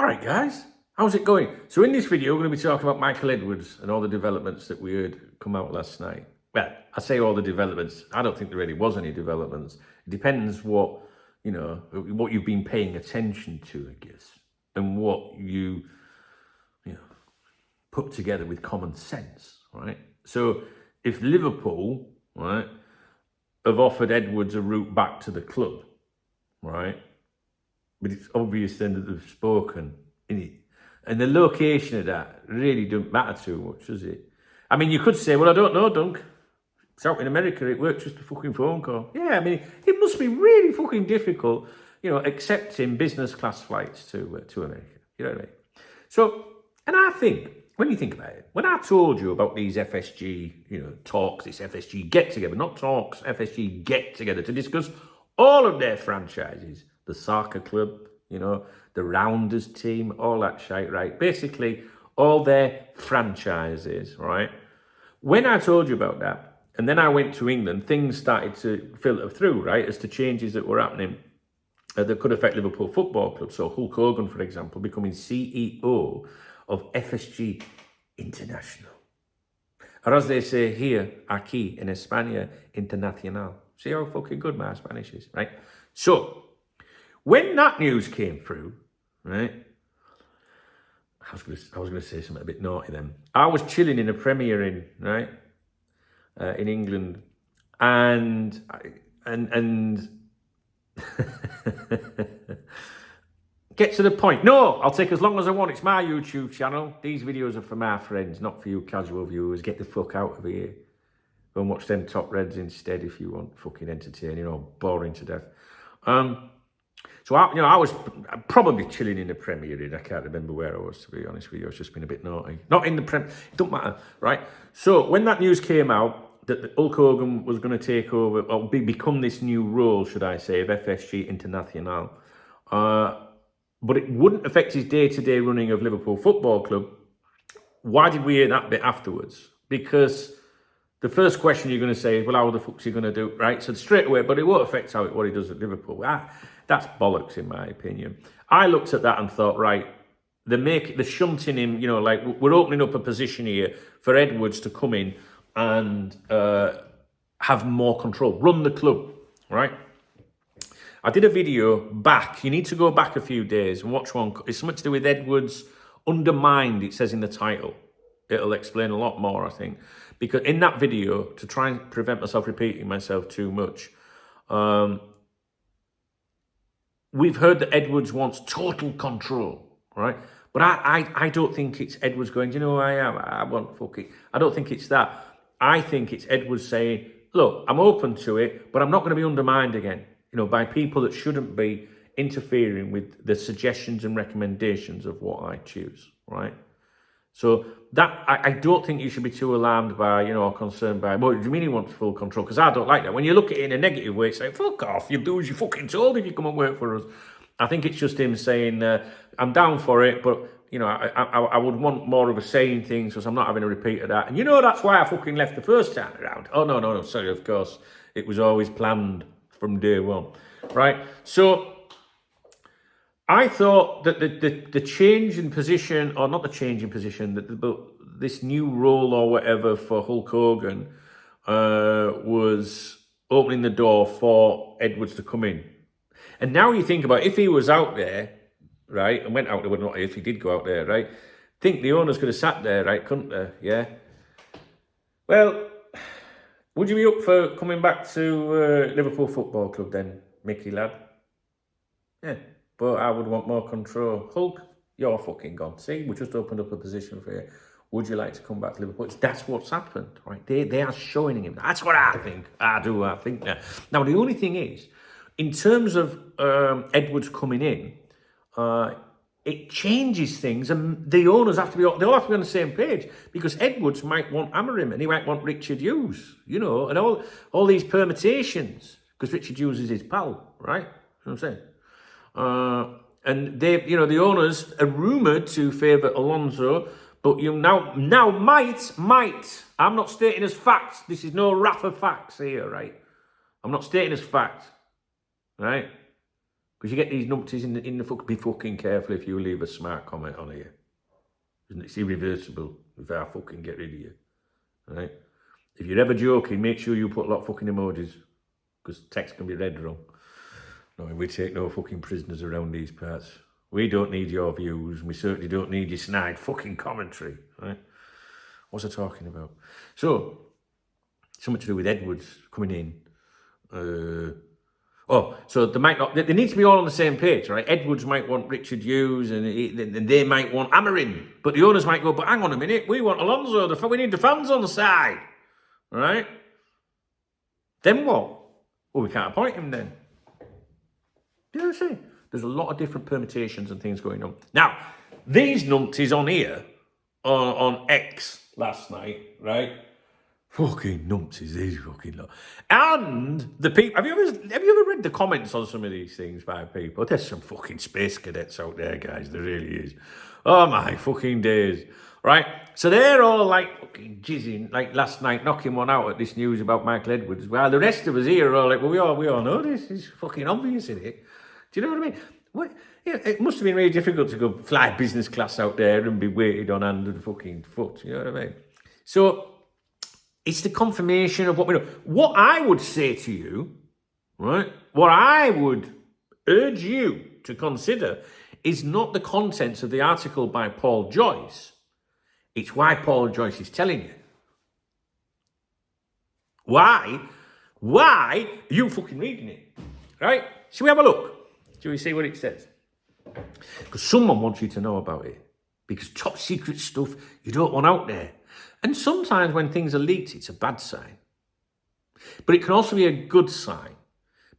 Alright guys, how's it going? So in this video we're going to be talking about Michael Edwards and all the developments that we heard come out last night. Well, I say all the developments, I don't think there really was any developments. It depends what you've been paying attention to, I guess, and what you put together with common sense, right? So if Liverpool, right, have offered Edwards a route back to the club, right, but it's obvious then that they've spoken in it. And the location of that really doesn't matter too much, does it? I mean, you could say, well, I don't know, Dunk. It's out in America, it works just a fucking phone call. Yeah, I mean, it must be really fucking difficult, accepting business class flights to America. You know what I mean? So, and I think, when you think about it, when I told you about these FSG, talks, this FSG get-together, not talks, FSG get-together to discuss all of their franchises, the soccer club, the Rounders team, all that shite, right? Basically, all their franchises, right? When I told you about that, and then I went to England, things started to filter through, right, as to changes that were happening that could affect Liverpool Football Club. So Hulk Hogan, for example, becoming CEO of FSG International. Or as they say here, aquí en España, Internacional. See how fucking good my Spanish is, right? So, when that news came through, right, I was going to say something a bit naughty then. I was chilling in a Premier Inn, right, in England, and get to the point. No, I'll take as long as I want. It's my YouTube channel. These videos are for my friends, not for you casual viewers. Get the fuck out of here. Go and watch them top reds instead if you want fucking entertaining or boring to death. So I was probably chilling in the Premier Inn. I can't remember where I was, to be honest with you. I was just being a bit naughty. Not in the Premier. It don't matter, right? So when that news came out that Hulk Hogan was going to take over or become this new role, should I say, of FSG International, but it wouldn't affect his day-to-day running of Liverpool Football Club. Why did we hear that bit afterwards? Because the first question you're going to say is, well, how the fuck's he going to do, right? So straight away, but it won't affect what he does at Liverpool. That's bollocks, in my opinion. I looked at that and thought, right, they're shunting him, like we're opening up a position here for Edwards to come in and have more control, run the club, right? I did a video back. You need to go back a few days and watch one. It's something to do with Edwards undermined, it says in the title. It'll explain a lot more, I think. Because in that video, to try and prevent myself repeating myself too much, we've heard that Edwards wants total control, right? But I don't think it's Edwards going, who I am? I want fuck it. I don't think it's that. I think it's Edwards saying, look, I'm open to it, but I'm not going to be undermined again, by people that shouldn't be interfering with the suggestions and recommendations of what I choose, right? So that I don't think you should be too alarmed by, or concerned by, well, do you mean he wants full control? Because I don't like that. When you look at it in a negative way, it's like, fuck off, you'll do as you're fucking told if you come and work for us. I think it's just him saying, I'm down for it, but, I would want more of a saying thing, so I'm not having a repeat of that. And that's why I fucking left the first time around. Oh, no, sorry, of course. It was always planned from day one, right? So I thought that the change in position, or not the change in position, but this new role or whatever for Hulk Hogan was opening the door for Edwards to come in. And now you think about, if he was out there, right, and went out there, well, not if he did go out there, right, think the owners could have sat there, right, couldn't they? Yeah. Well, would you be up for coming back to Liverpool Football Club then, Mickey lad? Yeah. But I would want more control. Hulk, you're fucking gone. See, we just opened up a position for you. Would you like to come back to Liverpool? That's what's happened, right? They are showing him. That's what I think. I think that. Now, the only thing is, in terms of Edwards coming in, it changes things, and the owners have to be on the same page, because Edwards might want Amorim and he might want Richard Hughes, and all these permutations, because Richard Hughes is his pal, right? You know what I'm saying? And they, the owners are rumoured to favour Alonso, but now might. I'm not stating as facts. This is no wrath of facts here, right? I'm not stating as fact, right? Because you get these numpties in the fuck. Be fucking careful if you leave a smart comment on here. It's irreversible if I fucking get rid of you. Right? If you're ever joking, make sure you put a lot of fucking emojis. Because text can be read wrong. No, we take no fucking prisoners around these parts. We don't need your views. We certainly don't need your snide fucking commentary. Right? What's I talking about? So, something to do with Edwards coming in. So they might not. They need to be all on the same page, right? Edwards might want Richard Hughes, and they might want Amarin, but the owners might go. But hang on a minute, we want Alonso. We need the fans on the side, right? Then what? Well, we can't appoint him then. You know what I'm saying? There's a lot of different permutations and things going on. Now, these numpties on here on X last night, right? Fucking numpties, these fucking lot. And the people, have you ever read the comments on some of these things by people? There's some fucking space cadets out there, guys. There really is. Oh my fucking days. Right? So they're all like fucking jizzing, like last night, knocking one out at this news about Michael Edwards. While the rest of us here are all like, well, we all know this. It's fucking obvious, isn't it? Do you know what I mean? What? Yeah, it must have been really difficult to go fly business class out there and be weighted on hand and fucking foot. You know what I mean? So it's the confirmation of what we know. What I would say to you, right? What I would urge you to consider is not the contents of the article by Paul Joyce. It's why Paul Joyce is telling you. Why are you fucking reading it? Right? Shall we have a look? Shall we see what it says? Because someone wants you to know about it. Because top secret stuff you don't want out there. And sometimes when things are leaked, it's a bad sign. But it can also be a good sign.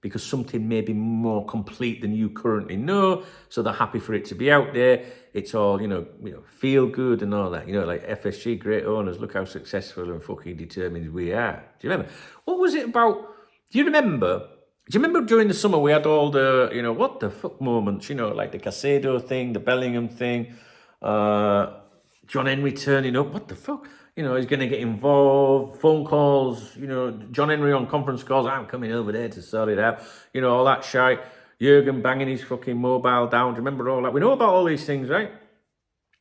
Because something may be more complete than you currently know. So they're happy for it to be out there. It's all, feel good and all that. Like FSG, great owners, look how successful and fucking determined we are. Do you remember? What was it about? Do you remember during the summer we had all the, what the fuck moments, like the Casado thing, the Bellingham thing, John Henry turning up, what the fuck? He's going to get involved, phone calls, John Henry on conference calls, I'm coming over there to sort it out, all that shite. Jurgen banging his fucking mobile down. Do you remember all that? We know about all these things, right?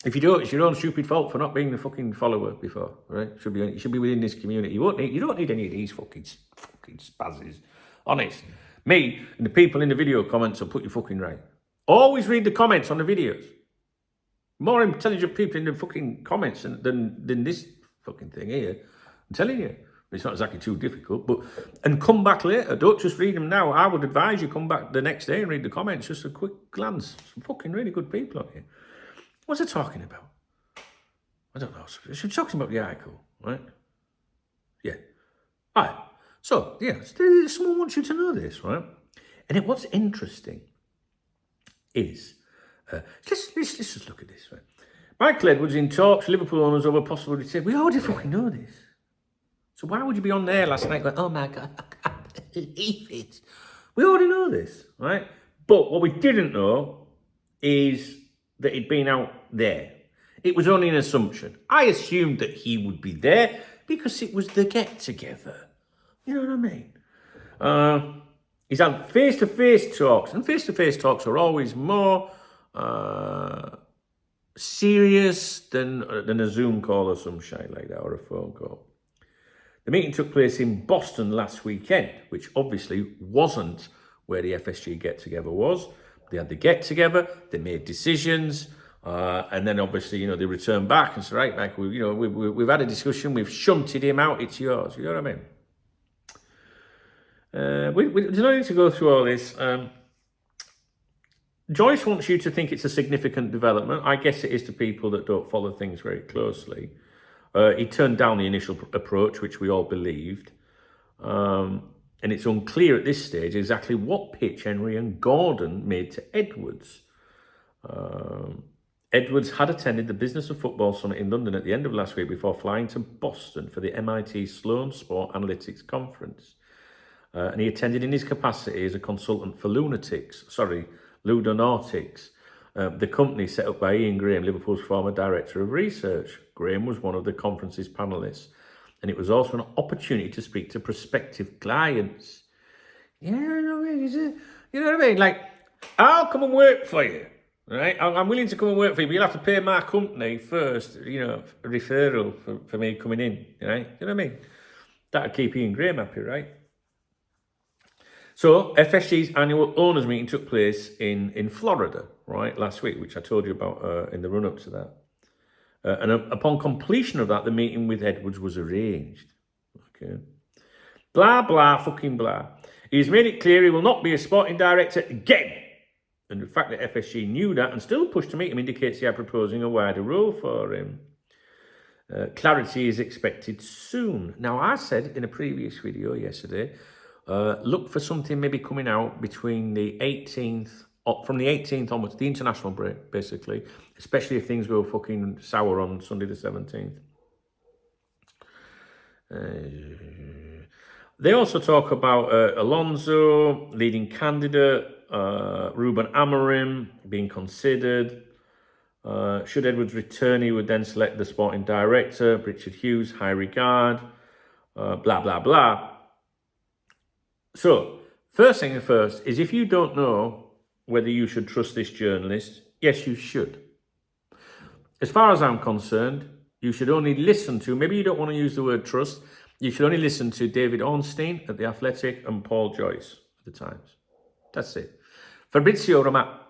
If you don't, it's your own stupid fault for not being the fucking follower before, right? You should be within this community. You don't need any of these fucking spazzes. Honest. Me and the people in the video comments will put you fucking right. Always read the comments on the videos. More intelligent people in the fucking comments than this fucking thing here. I'm telling you. It's not exactly too difficult, and come back later. Don't just read them now. I would advise you come back the next day and read the comments. Just a quick glance. Some fucking really good people on here. What's it talking about? I don't know. She's talking about the article, right? Yeah. All right. So, yeah, someone wants you to know this, right? And what's interesting is, let's just look at this, right? Michael Edwards in talks, Liverpool owners over possible return. We already fucking know this. So why would you be on there last night going, oh my God, I can't believe it. We already know this, right? But what we didn't know is that he'd been out there. It was only an assumption. I assumed that he would be there because it was the get-together. You know what I mean? He's had face-to-face talks, and face-to-face talks are always more serious than a Zoom call or some shit like that, or a phone call. The meeting took place in Boston last weekend, which obviously wasn't where the FSG get-together was. They had the get-together, they made decisions, and then obviously, they returned back and said, right, Michael, we've had a discussion, we've shunted him out, it's yours. You know what I mean? There's no need to go through all this. Joyce wants you to think it's a significant development. I guess it is to people that don't follow things very closely. He turned down the initial approach, which we all believed. And it's unclear at this stage exactly what pitch Henry and Gordon made to Edwards. Edwards had attended the Business of Football Summit in London at the end of last week before flying to Boston for the MIT Sloan Sport Analytics Conference. And he attended in his capacity as a consultant for Ludonautics. The company set up by Ian Graham, Liverpool's former director of research. Graham was one of the conference's panellists, and it was also an opportunity to speak to prospective clients. You know what I mean? Like, I'll come and work for you, right? I'm willing to come and work for you, but you'll have to pay my company first, a referral for me coming in, right? You know what I mean? That'll keep Ian Graham happy, right? So FSG's annual owners meeting took place in Florida, right, last week, which I told you about in the run-up to that. And upon completion of that, the meeting with Edwards was arranged. Okay. Blah, blah, fucking blah. He's made it clear he will not be a sporting director again. And the fact that FSG knew that and still pushed to meet him indicates they are proposing a wider role for him. Clarity is expected soon. Now, I said in a previous video yesterday, look for something maybe coming out between the 18th, from the 18th onwards, the international break, basically, especially if things go fucking sour on Sunday the 17th. They also talk about Alonso, leading candidate, Ruben Amorim being considered. Should Edwards return, he would then select the sporting director, Richard Hughes, high regard, blah, blah, blah. So, first thing first is if you don't know whether you should trust this journalist, yes, you should. As far as I'm concerned, you should only listen to, maybe you don't want to use the word trust, you should only listen to David Ornstein at The Athletic and Paul Joyce at The Times. That's it. Fabrizio Romano.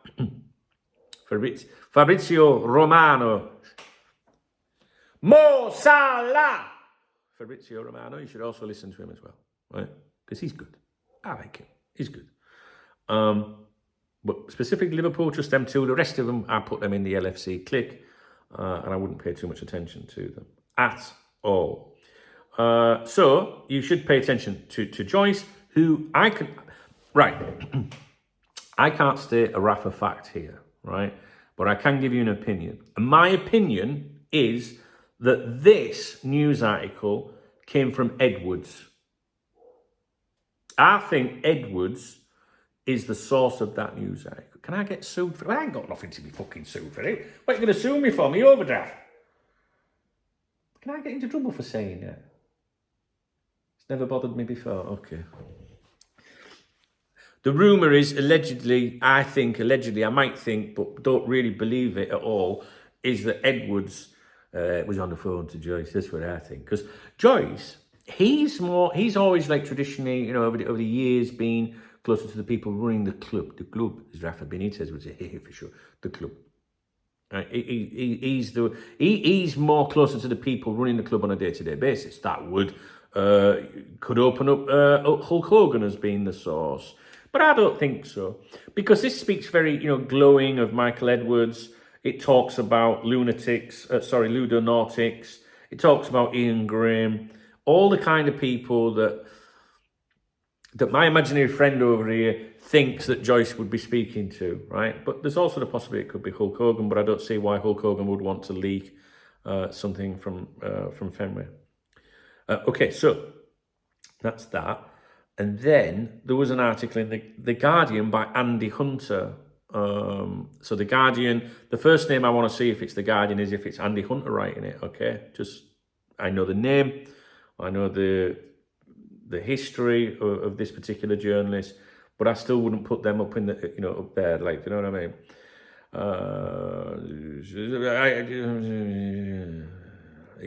Mo Salah! Fabrizio Romano, you should also listen to him as well, right? Because he's good. I like him. He's good. But specifically Liverpool, just them two. The rest of them, I put them in the LFC clique, and I wouldn't pay too much attention to them at all. So you should pay attention to Joyce, who I could... Right. I can't state a Rafa fact here, right? But I can give you an opinion. And my opinion is that this news article came from Edwards. I think Edwards is the source of that news article. Can I get sued for it? I ain't got nothing to be fucking sued for it. What are you going to sue me for? Me overdraft? Can I get into trouble for saying that? It's never bothered me before. Okay. The rumour is allegedly, I might think, but don't really believe it at all, is that Edwards was on the phone to Joyce. That's what I think. Because Joyce, he's always like traditionally, over the years, been closer to the people running the club. The club, as Rafa Benitez would say, for sure, the club. He's more closer to the people running the club on a day-to-day basis. That could open up Hulk Hogan as being the source. But I don't think so, because this speaks very, glowing of Michael Edwards. It talks about ludonautics. It talks about Ian Graham, all the kind of people that my imaginary friend over here thinks that Joyce would be speaking to, right? But there's also the possibility it could be Hulk Hogan, but I don't see why Hulk Hogan would want to leak something from Fenway. Okay, so that's that. And then there was an article in the Guardian by Andy Hunter. So the Guardian, the first name I want to see if it's the Guardian is if it's Andy Hunter writing it, okay? I know the name, I know the history of this particular journalist, but I still wouldn't put them up in up there, like, you know what I mean?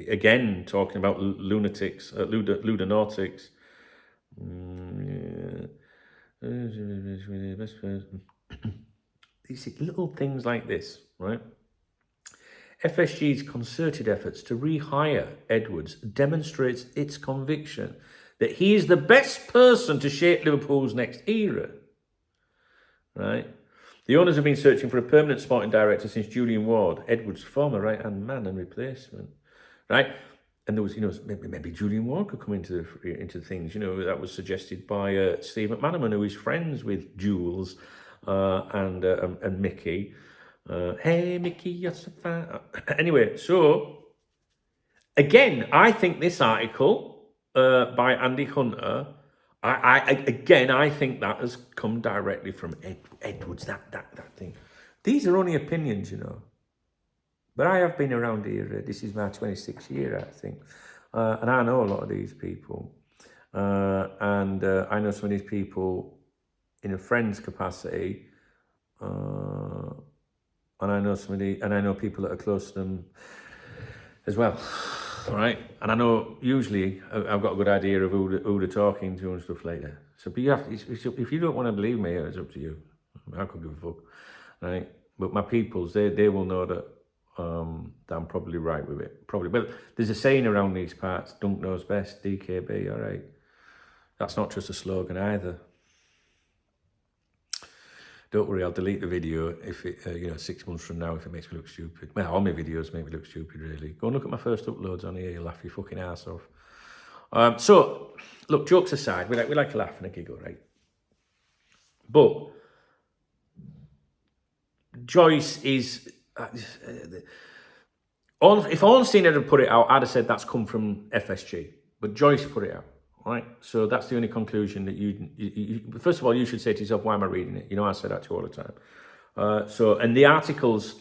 Again, talking about ludonautics. These little things like this, right? FSG's concerted efforts to rehire Edwards demonstrates its conviction that he is the best person to shape Liverpool's next era, right? The owners have been searching for a permanent sporting director since Julian Ward, Edwards' former right-hand man and replacement, right? And there was, maybe Julian Ward could come into things. That was suggested by Steve McManaman, who is friends with Jules and Mickey. Hey, Mickey, you're so fine. Anyway, so again, I think this article by Andy Hunter, I think that has come directly from Edwards. That thing. These are only opinions, But I have been around here. This is my 26th year, I think. And I know a lot of these people. And I know some of these people in a friend's capacity. and I know and I know people that are close to them as well, right? And I know usually I've got a good idea of who they're talking to and stuff like that. So, but you have to, if you don't want to believe me, it's up to you. I could give a fuck, right? But my peoples, they will know that that I'm probably right with it. Probably. But there's a saying around these parts, Dunk knows best, DKB, all right? That's not just a slogan either. Don't worry, I'll delete the video if it, 6 months from now if it makes me look stupid. Well, all my videos make me look stupid, really. Go and look at my first uploads on here, you'll laugh your fucking ass off. So, look, jokes aside, we like a laugh and a giggle, right? But Joyce is... if Ornstein had put it out, I'd have said that's come from FSG. But Joyce put it out, right? So that's the only conclusion that you first of all, you should say to yourself, why am I reading it? I say that to you all the time. And the articles,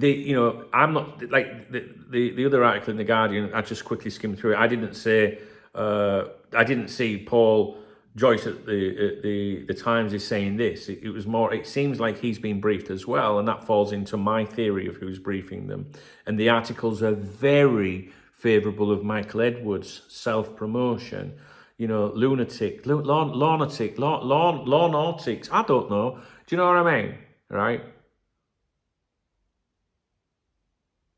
I'm not, like the other article in The Guardian, I just quickly skimmed through it. I didn't see Paul Joyce at the Times is saying this. It was more, it seems like he's been briefed as well, and that falls into my theory of who's briefing them. And the articles are very favourable of Michael Edwards' self-promotion. Lunatic, lunatic, I don't know. Do you know what I mean? Right?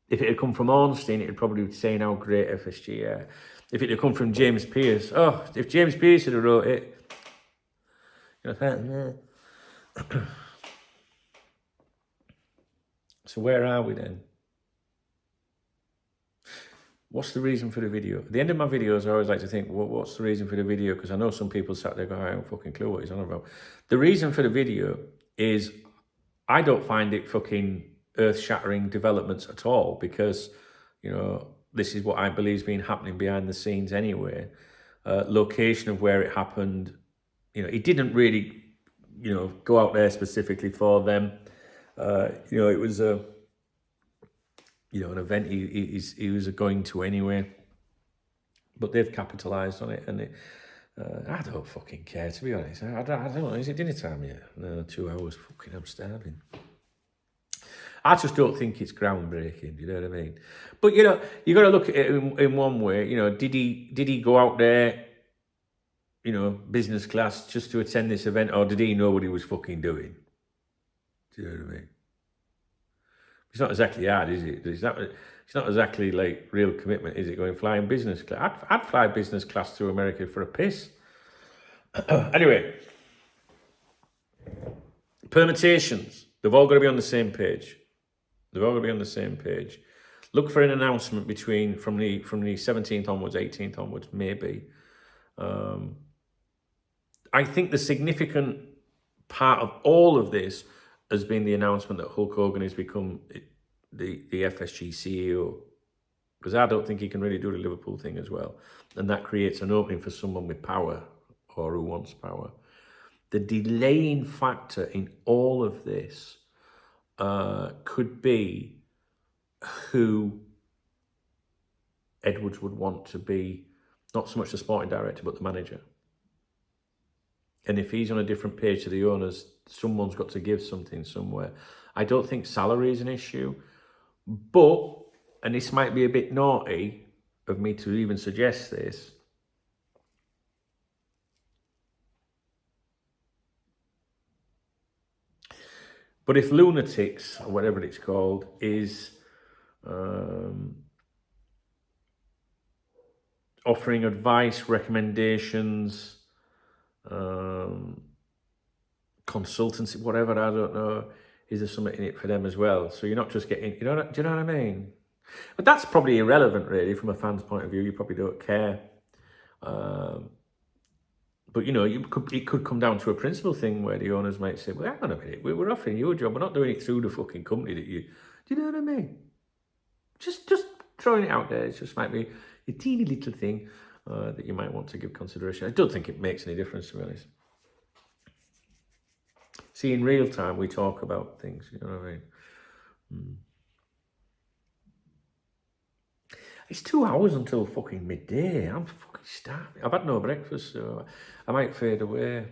If it had come from Ornstein, it would probably be saying how great FSG are. If it had come from James Pearce, if James Pearce had wrote it, So where are we then? What's the reason for the video? At the end of my videos, I always like to think, what's the reason for the video? Because I know some people sat there going, I don't fucking clue what he's on about. The reason for the video is I don't find it fucking earth-shattering developments at all, because, this is what I believe has been happening behind the scenes anyway. Location of where it happened, he didn't really, go out there specifically for them. It was an event he was going to anyway. But they've capitalised on it, and I don't fucking care, to be honest. I don't know, is it dinner time yet? No, 2 hours, fucking, I'm starving. I just don't think it's groundbreaking, you know what I mean? But, you got to look at it in one way. Did he go out there, business class just to attend this event, or did he know what he was fucking doing? Do you know what I mean? It's not exactly hard, is it? It's not exactly like real commitment, is it? Going flying business class. I'd fly business class to America for a piss. Anyway, permutations. They've all got to be on the same page. Look for an announcement from the 17th onwards, 18th onwards, maybe. I think the significant part of all of this has been the announcement that Hulk Hogan has become the FSG CEO. Because I don't think he can really do the Liverpool thing as well. And that creates an opening for someone with power, or who wants power. The delaying factor in all of this could be who Edwards would want to be, not so much the sporting director, but the manager. And if he's on a different page to the owners, someone's got to give something somewhere. I don't think salary is an issue, but, and this might be a bit naughty of me to even suggest this, but if Lunatics, or whatever it's called, is offering advice, recommendations, consultancy, whatever, I don't know, is there something in it for them as well? So you're not just getting, do you know what I mean? But that's probably irrelevant, really, from a fan's point of view. You probably don't care. But, it could come down to a principle thing where the owners might say, well, hang on a minute, we're offering you a job. We're not doing it through the fucking company that you... Do you know what I mean? Just throwing it out there. It just might be a teeny little thing that you might want to give consideration. I don't think it makes any difference, to be honest. See, in real time, we talk about things, you know what I mean? It's 2 hours until fucking midday. I'm fucking starving. I've had no breakfast, so I might fade away.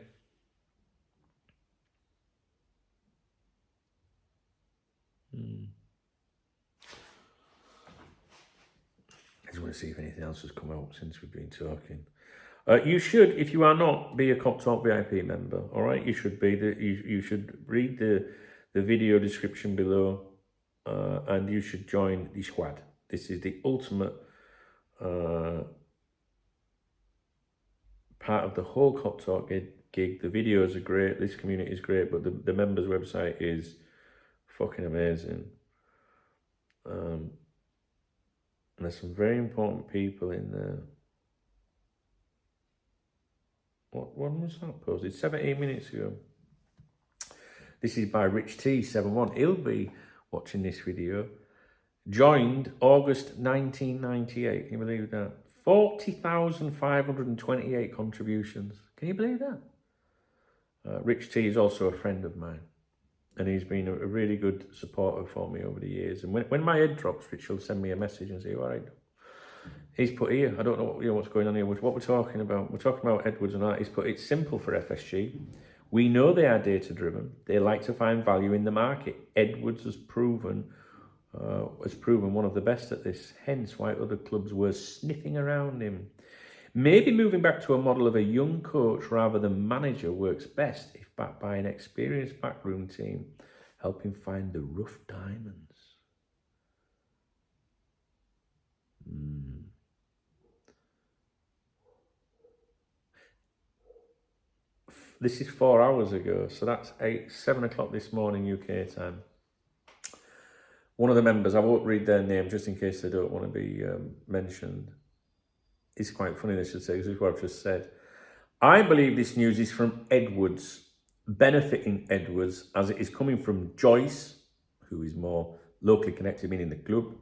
to see if anything else has come out since we've been talking. You should, if you are not, be a Cop Talk VIP member. All right, you should be. You should read the video description below, and you should join the squad. This is the ultimate part of the whole Cop Talk gig. The videos are great. This community is great, but the members' website is fucking amazing. And there's some very important people in there. When was that posted? 17 minutes ago. This is by Rich T71. He'll be watching this video. Joined August 1998. Can you believe that? 40,528 contributions. Can you believe that? Rich T is also a friend of mine. And he's been a really good supporter for me over the years. And when my head drops, Rich will send me a message and say, all right. He's put here, I don't know what's going on here, what we're talking about. We're talking about Edwards and that. He's put, it's simple for FSG. We know they are data-driven. They like to find value in the market. Edwards has proven one of the best at this, hence why other clubs were sniffing around him. Maybe moving back to a model of a young coach rather than manager works best if backed by an experienced backroom team, helping find the rough diamonds. This is 4 hours ago, so that's 7 o'clock this morning UK time. One of the members, I won't read their name just in case they don't want to be mentioned. It's quite funny, they should say, this is what I've just said. I believe this news is from Edwards, benefiting Edwards, as it is coming from Joyce, who is more locally connected, meaning the club,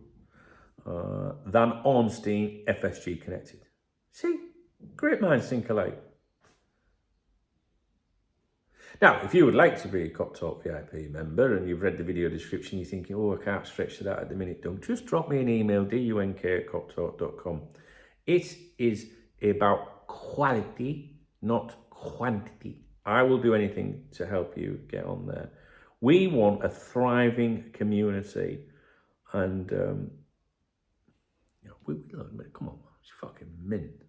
than Ornstein, FSG connected. See, great minds think alike. Now, if you would like to be a Cop Talk VIP member and you've read the video description, you're thinking, oh, I can't stretch to that at the minute, don't, just drop me an email, dunk@coptalk.com. It is about quality, not quantity. I will do anything to help you get on there. We want a thriving community, and come on, it's fucking mint.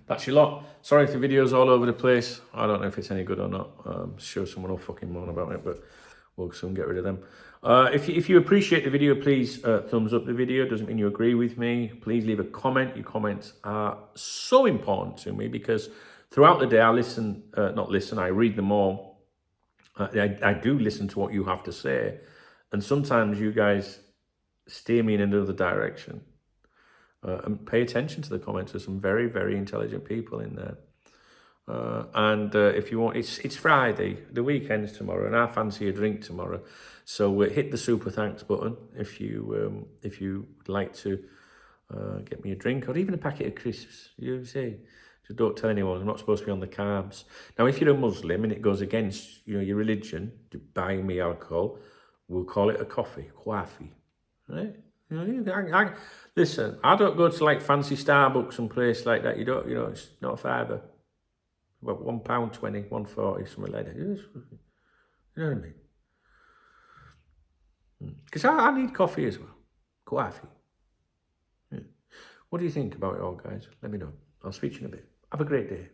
That's your lot. Sorry if the video's all over the place. I don't know if it's any good or not. Sure someone will fucking moan about it, but we'll soon get rid of them. If you appreciate the video, please thumbs up the video. Doesn't mean you agree with me. Please leave a comment. Your comments are so important to me because throughout the day I I read them all. I do listen to what you have to say. And sometimes you guys steer me in another direction. And pay attention to the comments. There's some very, very intelligent people in there. If you want, it's Friday, the weekend's tomorrow, and I fancy a drink tomorrow. So hit the super thanks button if you would like to get me a drink or even a packet of crisps. You see, just don't tell anyone. I'm not supposed to be on the carbs. Now, if you're a Muslim and it goes against your religion, buying me alcohol, we'll call it a coffee, right? Listen, I don't go to like fancy Starbucks and places like that. It's not a fiver. About £1.20, £1.40, something like that. You know what I mean? Because I need coffee as well. Coffee. Yeah. What do you think about it all, guys? Let me know. I'll speak to you in a bit. Have a great day.